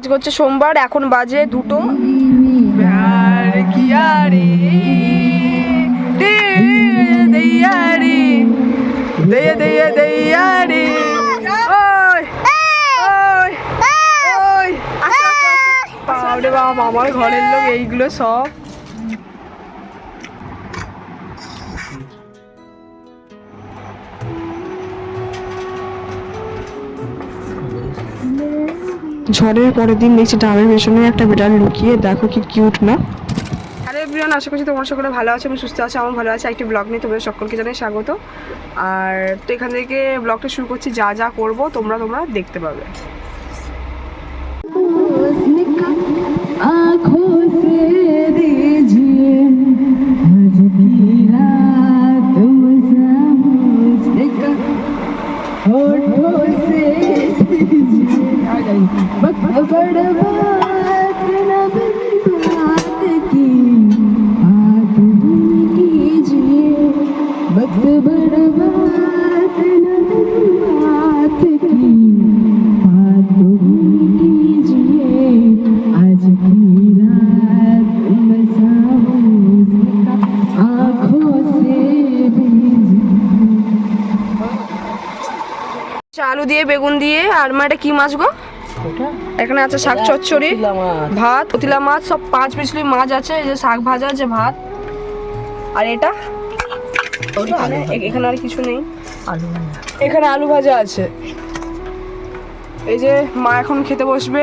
আজ হচ্ছে সোমবার, এখন বাজে 2টো। প্যার কিয়া রে দইয়া রে দইয়া দইয়া দইয়া রে। ওই ওই ওই বাবরে বাপ, আমার ঘরের লোক এইগুলো সব। ঝড়ের পরের দিন দেখছি ডাবের পেছনে একটা বিড়াল লুকিয়ে, দেখো কি কিউট না। হ্যালো এভরিওয়ান, আশা করছি তোমরা সকলে ভালো আছো, আমি সুস্থ আছি, আমার ভালো আছে। একটি ব্লগ নিয়ে তোমাদের সকলকে জানাই স্বাগত। আর তো এখান থেকে ব্লগটা শুরু করছি, যা যা করবো তোমরা দেখতে পাবে। আলু দিয়ে বেগুন দিয়ে। আর মা এটা কি মাছ গো? এখানে আছে শাক চচ্চড়ি, ভাত, পতিলা মাছ, সব 5 পিছলি মাছ আছে। এই যে শাক ভাজা আছে, ভাত। আর এটা এখানে আর কিছু নেই, এখানে আলু ভাজা আছে। এই যে মা এখন খেতে বসবে,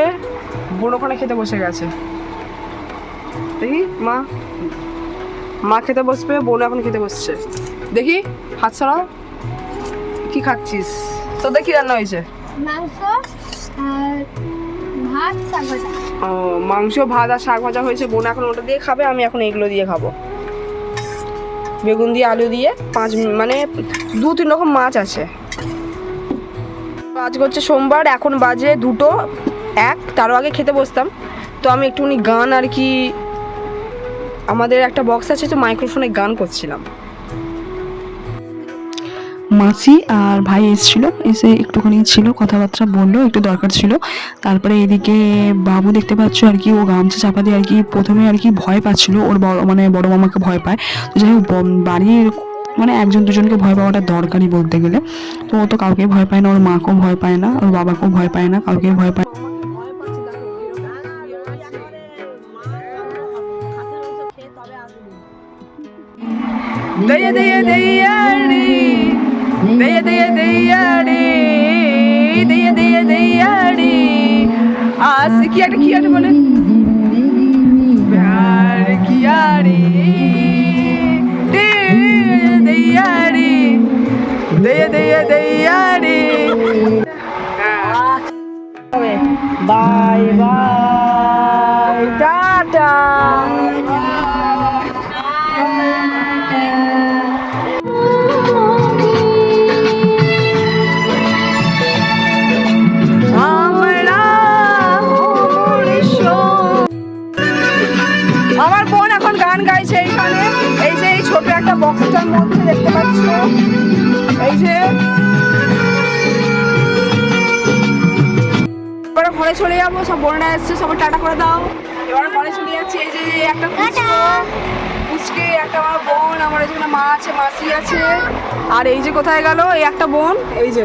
বোন ওখানে খেতে বসে গেছে। দেখি মা খেতে বসবে, বোন এখন খেতে বসছে। দেখি হাত ছাড়া, কি খাচ্ছিস? তোদের কি রান্না হয়েছে? মাংস, ভাত আর শাক ভাজা হয়েছে। বোন এখন ওটা দিয়ে খাবে, আমি এখন এগুলো দিয়ে খাবো। বেগুন দিয়ে, আলু দিয়ে, 2-3 রকম মাছ আছে। আজ হচ্ছে সোমবার, এখন বাজে 2টো 1। তারও আগে খেতে বসতাম, তো আমি একটুখানি গান আর কি, আমাদের একটা বক্স আছে, তো মাইক্রোফোনে গান করছিলাম। মাসি আর ভাই এসেছিল, এসে একটুখানি ছিল, কথাবার্তা বললো, একটু দরকার ছিল। তারপরে এদিকে বাবু দেখতে পাচ্ছ আর কি, ও গামছা চাপা দিয়ে আর কি প্রথমে আর কি ভয় পাচ্ছিল, ওর বড় মামাকে ভয় পায়। তো যাই হোক, বাড়ির একজন দুজনকে ভয় পাওয়াটা দরকারই বলতে গেলে। তো ও তো কাউকে ভয় পায় না, ওর মাকেও ভয় পায় না, ওর বাবাকেও ভয় পায় না, কাউকে ভয় পায়। দইয়া দইয়া দইয়া রে দইয়া দইয়া দইয়া রে দইয়া দইয়া দইয়া রে। আসে কি একটা বলে, প্যার কিয়া রে দইয়া রে দইয়া দইয়া দইয়া রে। Bye bye, tata. আমার বোন এখন গান গাইছে এইখানে, এই যে এই ছোট একটা বক্সটার মধ্যে দেখতে পাচ্ছ। এই যে এবার ঘরে চলে যাবো, সব বোনরা এসছে, সবাই টাটা করে দাও। এবার ঘরে চলে যাচ্ছি। এই যে একটা পুচকে, একটা আমার বোন, আমার এখানে মা আছে, মাসি আছে। আর এই যে কোথায় গেল এই একটা বোন, এই যে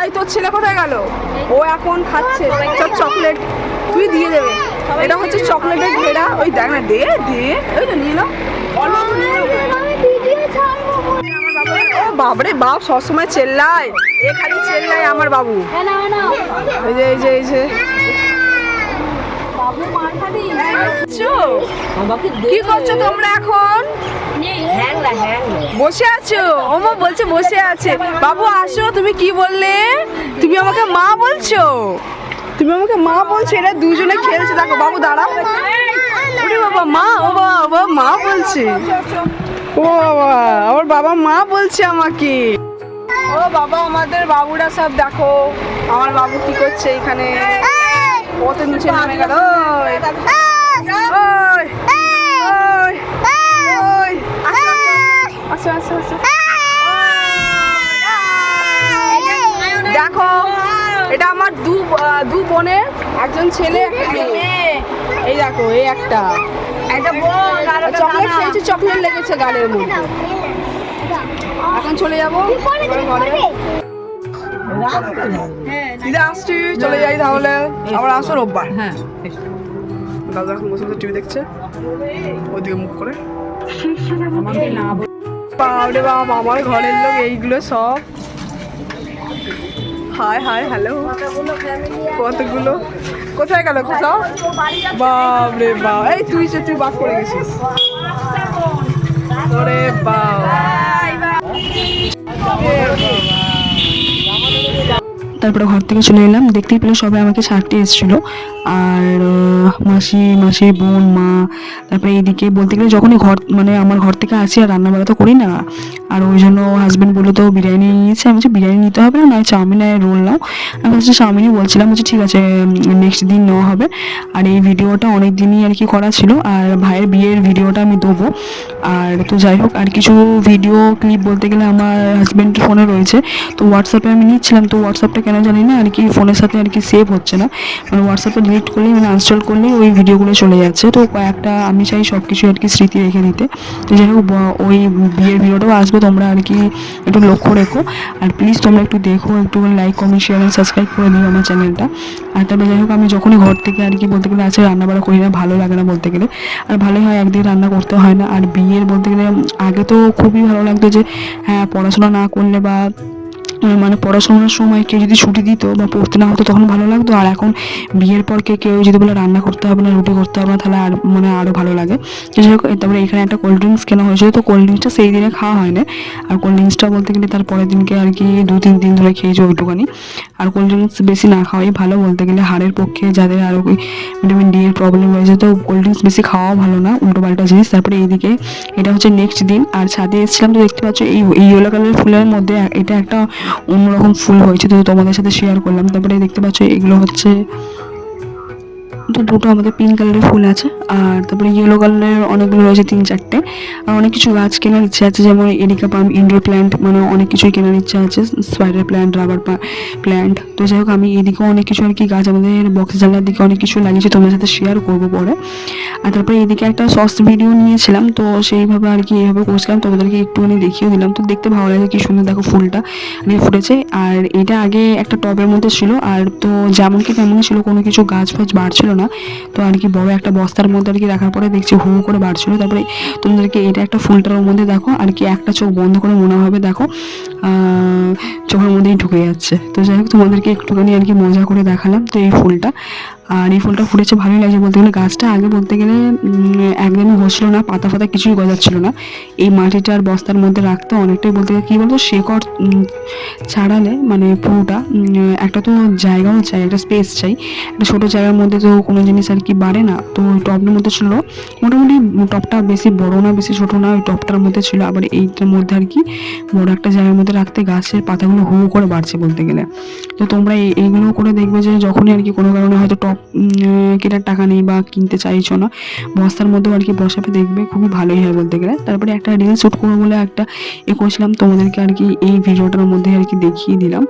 এই তোর ছেলে কোথায় গেল? ও এখন খাচ্ছে সব চকলেট, তুই দিয়ে দেবে। এটা হচ্ছে চকলেটের ঘেরা, ওই দেখ না, দে ওই তো নিয়ে নাও, অল্প নিয়ে নাও। ও বাবরে বাপ, সবসময় চেল্লায়, এ খালি চেল্লায় আমার বাবু। এই যে কি করছো তোমরা এখন? বসে আছো? ওমা বলছে বসে আছে। বাবু আসো, তুমি কি বললে? তুমি আমাকে মা বলছো? এরা দুজনে খেলছে, দেখো। বাবু দাঁড়াও, বাবা মা, ও বাবা মা বলছে, ও বাবা আমার বাবা মা বলছে আমাকে। ও বাবা, আমাদের বাবুরা সব দেখো, আমার বাবু কি করছে এখানে, কত নিচে নেমে গেল। দেখো এটা আমার দু বোনের, একজন ছেলে একটা মেয়ে। এই দেখো এই একটা চকলেট খেয়েছে, চকলেট লেগেছে গালের মধ্যে। এখন চলে যাবো ঘরে। দিদা আসছি, চলে যাই তাহলে। আবার আসো রোববার। হ্যাঁ, দাদা এখন বসে বসে টিভি দেখছে, ওদিকে মুখ করে। বাবরে বাবা, আমার ঘরের লোক এইগুলো সব। হাই হাই হ্যালো, কতগুলো কোথায় গেল সব? বাবরে বাবা, এই তুই বাদ করে গেছিস। ওরে বাবা, তারপরে ঘর থেকে চলে এলাম। দেখতেই পেলে সবাই আমাকে ছাড়তে এসেছিলো, আর মাসির বোন, মা। তারপরে এইদিকে বলতে গেলে যখনই ঘর মানে আমার ঘর থেকে আসি আর রান্নাবাড়া তো করি না, আর ওই জন্য হাজব্যান্ড বললো তো বিরিয়ানি নিয়েছে। আমি বলছি বিরিয়ানি নিতে হবে না, নয় চাউমিন আর রোল নাও। আমি হচ্ছে চাউমিনই বলছিলাম, বলছি ঠিক আছে নেক্সট দিন নেওয়া হবে। আর এই ভিডিওটা অনেক দিনই আর কি করা ছিল, আর ভাইয়ের বিয়ের ভিডিওটা আমি দেবো। আর তো যাই হোক, আর কিছু ভিডিও ক্লিপ বলতে গেলে আমার হাজব্যান্ডের ফোনে রয়েছে, তো হোয়াটসঅ্যাপে আমি নিচ্ছিলাম। তো হোয়াটসঅ্যাপটা কেন জানি না আর কি ফোনের সাথে আর কি সেভ হচ্ছে না, মানে হোয়াটসঅ্যাপে ডিলিট করলেই মানে আনস্টল করলেই ওই ভিডিওগুলো চলে যাচ্ছে। তো কয়েকটা আমি চাই সব কিছু আর কি স্মৃতি রেখে দিতে। তো যাই হোক, ওই বিয়ের ভিডিওটাও আসবে, তোমরা আর কি একটু লক্ষ্য রেখো। আর প্লিজ তোমরা একটু দেখো, একটু লাইক কমেন্ট শেয়ার আর সাবস্ক্রাইব করে দিও আমার চ্যানেলটা। আর তারপরে যাই হোক, আমি যখনই ঘর থেকে আর কি বলতে গেলে আছে রান্নাবাড়া করি না, ভালো লাগে না বলতে গেলে। আর ভালোই হয় একদিকে রান্না করতে হয় না। আর বিয়ের বলতে গেলে আগে তো খুবই ভালো লাগতো যে হ্যাঁ পড়াশোনা না করলে বা মানে পড়াশোনার সময় কেউ যদি ছুটি দিত বা পড়তে না হতো তখন ভালো লাগতো। আর এখন বিয়ের পর কেউ যদি বলে রান্না করতে হবে না, রুটি করতে হবে না, তাহলে আর মানে আরও ভালো লাগে। তো যাই হোক, তারপরে এখানে একটা কোল্ড ড্রিঙ্কস কেনা হয়েছিল, তো কোল্ড ড্রিঙ্কসটা সেই দিনে খাওয়া হয় না। আর কোল্ড ড্রিঙ্কসটা বলতে গেলে তার পরের দিনকে আর কি 2-3 দিন ধরে খেয়েছি ওইটুখানি। আর কোল্ড ড্রিঙ্কস বেশি না খাওয়াই ভালো বলতে গেলে, হাড়ের পক্ষে যাদের আরও ভিটামিন ডি এর প্রবলেম রয়েছে, তো কোল্ড ড্রিঙ্কস বেশি খাওয়াও ভালো না, উল্টো পাল্টা জিনিস। তারপরে এইদিকে এটা হচ্ছে নেক্সট দিন, আর ছাদে এসেছিলাম, তো দেখতে পাচ্ছ এই ইয়েলো কালারের ফুলের মধ্যে এটা একটা অন্যরকম ফুল হয়েছে, তো তোমাদের সাথে শেয়ার করলাম। তারপরে দেখতে পাচ্ছ এগুলো হচ্ছে তো দুটো আমাদের পিঙ্ক কালারের ফুল আছে, আর তারপরে ইয়েলো কালারের অনেকগুলো রয়েছে 3-4টে। আর অনেক কিছু গাছ কেনার ইচ্ছা আছে, যেমন এরিকা পাম, ইনডোর প্ল্যান্ট, মানে অনেক কিছুই কেনার ইচ্ছা আছে, স্পাইডার প্ল্যান্ট, রাবার প্ল্যান্ট। তো যাই হোক, আমি এদিকেও অনেক কিছু আর কি গাছ আমাদের বক্স জানলার দিকে অনেক কিছু লাগিয়েছি, তোমাদের সাথে শেয়ার করবো পরে। আর তারপরে এদিকে একটা শর্টস ভিডিও নিয়েছিলাম, তো সেইভাবে আর কি এইভাবে করছিলাম, তোমাদেরকে একটুখানি দেখিয়ে দিলাম। তো দেখতে ভালো লাগে, কি সুন্দর দেখো ফুলটা ফুটেছে। আর এটা আগে একটা টবের মধ্যে ছিল, আর তো যেমন কি তেমনই ছিল, কোনো কিছু গাছ ফাছ বাড়ছিল না। তো আর কি বড় একটা বস্তার মধ্যে আর কি রাখার পরে দেখছি হু করে বাড়ছিল। তারপরে তোমাদেরকে এটা একটা ফুলটার মধ্যে দেখো আর কি একটা চোখ বন্ধ করে মনে হবে দেখো চোখের মধ্যেই ঢুকে যাচ্ছে। তো যাই হোক, তোমাদেরকে একটুখানি আর কি মজা করে দেখালাম। তো এই ফুলটা, আর এই ফুলটা ফুটেছে ভালোই লাগছে বলতে গেলে। গাছটা আগে বলতে গেলে একদমই হচ্ছিল না, পাতা ফাতা কিছুই গজাচ্ছিল না। এই মাটিটার বস্তার মধ্যে রাখতে অনেকটাই বলতে গেলে কী বলতো, শেকড় ছাড়ালে মানে পুরোটা একটা তো জায়গাও চাই, একটা স্পেস চাই। একটা ছোটো জায়গার মধ্যে তো কোনো জিনিস আর কি বাড়ে না। তো ওই টবের মধ্যে ছিল, মোটামুটি টবটা বেশি বড় না বেশি ছোটো না, ওই টবটার মধ্যে ছিল। আবার এইটার মধ্যে আর কি বড় একটা জায়গার মধ্যে রাখতে গাছের পাতাগুলো হু করে বাড়ছে বলতে গেলে। তো তোমরা এইগুলো করে দেখবে যে যখনই আর কি কোনো কারণে হয়তো টব কেনার টাকা নেই বা কিনতে চাইছো না, বস্তার মধ্যেও আর কি বসাবে, দেখবে খুবই ভালোই হয় বলতে গেলে। তারপরে একটা রিল শ্যুট করবো বলে একটা করছিলাম, তোমাদেরকে আর কি এই ভিডিওটার মধ্যে আর কি দেখিয়ে দিলাম।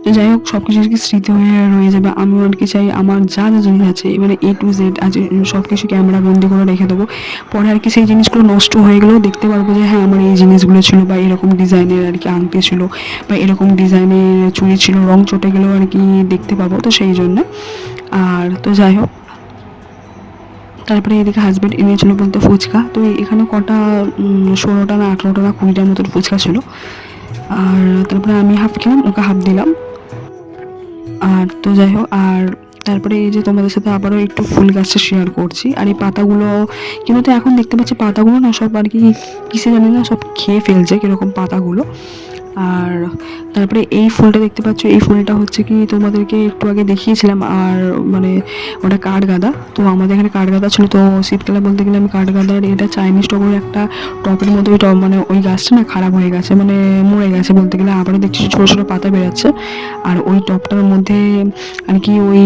তো যাই হোক, সব কিছু আর কি স্মৃতি হয়ে রয়ে যাবে। আমিও আর কি চাই আমার যা যা জিনিস আছে মানে A to Z আছে সব কিছু ক্যামেরা বন্দি করে রেখে দেবো। পরে আর কি সেই জিনিসগুলো নষ্ট হয়ে গেলেও দেখতে পারবো যে হ্যাঁ আমার এই জিনিসগুলো ছিল, বা এরকম ডিজাইনের আর কি আংটি ছিল, বা এরকম ডিজাইনের চুড়ি ছিল, রং চটে গেলেও আর কি দেখতে পাবো, তো সেই জন্য। আর তো যাই হোক, তারপরে এদিকে হাজব্যান্ড এনেছিল বলতে ফুচকা। তো এখানে কটা 16টা না 18টা না 20টার মতন ফুচকা ছিল। আর তারপরে আমি হাফ খেলাম, ওকে হাফ দিলাম। আর তো যাই হোক, আর তারপরে এই যে তোমাদের সাথে আবারও একটু ফুল গাছটা শেয়ার করছি। আর এই পাতাগুলো কিন্তু তো এখন দেখতে পাচ্ছি পাতাগুলো না সব আর কি কিসে জানি না সব খেয়ে ফেলছে কীরকম পাতাগুলো। আর তারপরে এই ফুলটা দেখতে পাচ্ছ, এই ফুলটা হচ্ছে কি তোমাদেরকে একটু আগে দেখিয়েছিলাম। আর মানে ওটা কাঠগাঁদা, তো আমাদের এখানে কাঠগাঁদা ছিল। তো শীতকালে বলতে গেলে আমি কাঠগাঁদার এটা চাইনিজ টবের একটা টবের মধ্যে ওই টব মানে ওই গাছটা না খারাপ হয়ে গেছে, মানে মরে গেছে বলতে গেলে। আবারও দেখছি ছোটো ছোটো পাতা বেরোচ্ছে। আর ওই টবটার মধ্যে আর কি ওই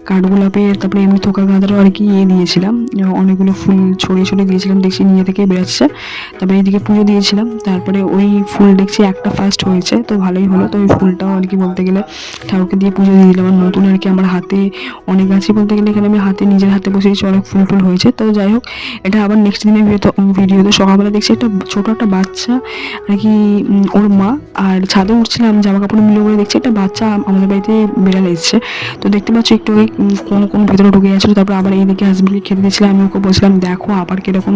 কাঠগোলাপের তারপরে এমনি থোকা গাঁদারও আর কি দিয়েছিলাম, অনেকগুলো ফুল ছড়িয়ে ছড়িয়ে দিয়েছিলাম, দেখছি নিয়ে থেকে বেরোচ্ছে। তারপরে এইদিকে পুজো দিয়েছিলাম। তারপরে ওই ফুল দেখছি একটা একটা ফার্স্ট হয়েছে, তো ভালোই হলো। তো ওই ফুলটাও আর কি বলতে গেলে ঠাকুরকে দিয়ে পুজো দিয়ে দিলাম। আর নতুন আর কি আমার হাতে অনেক গাছই বলতে গেলে এখানে আমি হাতে নিজের হাতে বসিয়েছি, অনেক ফুল টুল হয়েছে। তো যাই হোক, এটা আবার নেক্সট দিনের ভিডিওতে সকালবেলা দেখছি একটা ছোটো একটা বাচ্চা আর কি ওর মা আর ছাদে উঠছিলাম জামা কাপড় মিলে বলে দেখছি একটা বাচ্চা আমাদের বাড়িতে বেড়াল এসছে। তো দেখতে পাচ্ছি একটু ওই কোন ভেতরে ঢুকে গেছিলো। তারপর আবার এইদিকে হাজবেন্ডকে খেতে দিয়েছিলাম, আমি ওকে বলছিলাম দেখো আবার কিরকম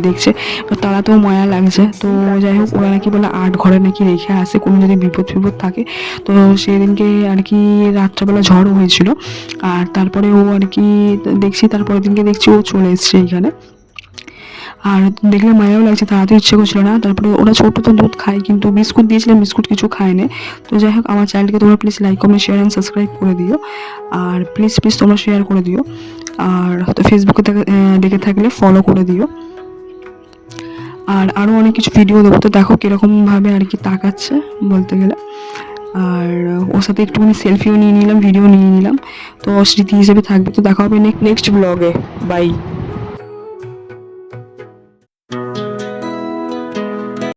দেখছে। তো তারা তো মায়া লাগছে। তো যাই হোক, ওরা নাকি বলে 8 ঘরে নাকি রেখে আসে কোনো যদি বিপদ থাকে। তো সেদিনকে আর কি রাত্রেবেলা ঝড়ও হয়েছিল। আর তারপরে ও আর কি দেখছি তারপরের দিনকে দেখছি ও চলে এসছে এইখানে। আর দেখলে মায়াও লাগছে, তাড়াতাড়ি ইচ্ছে করছিল না। তারপরে ওরা ছোটো তো দুধ খায়, কিন্তু বিস্কুট দিয়েছিলাম, বিস্কুট কিছু খায় না। তো যাই হোক, আমার চ্যানেলকে তোমরা please like comment share and subscribe করে দিও। আর প্লিজ তোমরা শেয়ার করে দিও। আর হয়তো ফেসবুকে দেখে থাকলে ফলো করে দিও। আর আরও অনেক কিছু ভিডিও দেবো, তো দেখো কীরকমভাবে আর কি তাকাচ্ছে বলতে গেলে। আর ওর সাথে একটুখানি সেলফিও নিয়ে নিলাম, ভিডিও নিয়ে নিলাম। তো স্মৃতি হিসেবে থাকবে। তো দেখা হবে নেক্সট ব্লগে। বাই।